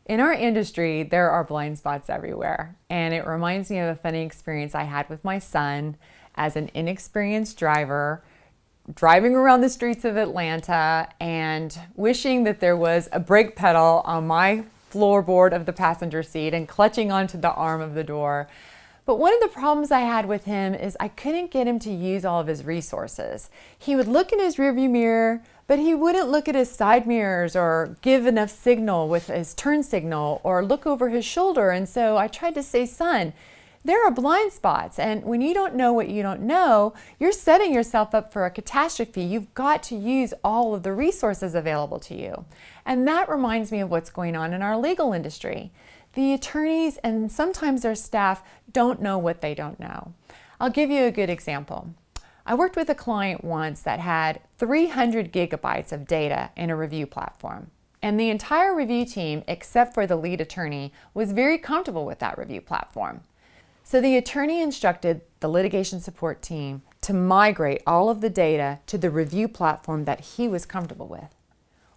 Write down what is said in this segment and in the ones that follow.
In our industry, there are blind spots everywhere, and it reminds me of a funny experience I had with my son as an inexperienced driver, driving around the streets of Atlanta and wishing that there was a brake pedal on my floorboard of the passenger seat and clutching onto the arm of the door. But one of the problems I had with him is I couldn't get him to use all of his resources. He would look in his rearview mirror, but he wouldn't look at his side mirrors or give enough signal with his turn signal or look over his shoulder. And so I tried to say, son, there are blind spots, and when you don't know what you don't know, you're setting yourself up for a catastrophe. You've got to use all of the resources available to you. And that reminds me of what's going on in our legal industry. The attorneys and sometimes their staff don't know what they don't know. I'll give you a good example. I worked with a client once that had 300 gigabytes of data in a review platform. And the entire review team, except for the lead attorney, was very comfortable with that review platform. So the attorney instructed the litigation support team to migrate all of the data to the review platform that he was comfortable with.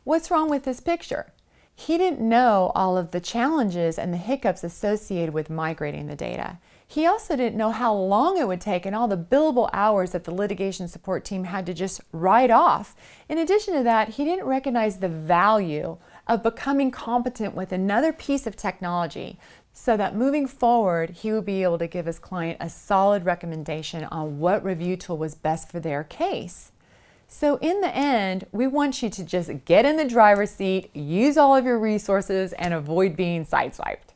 What's wrong with this picture? He didn't know all of the challenges and the hiccups associated with migrating the data. He also didn't know how long it would take and all the billable hours that the litigation support team had to just write off. In addition to that, he didn't recognize the value of becoming competent with another piece of technology so that moving forward, he would be able to give his client a solid recommendation on what review tool was best for their case. So in the end, we want you to just get in the driver's seat, use all of your resources, and avoid being sideswiped.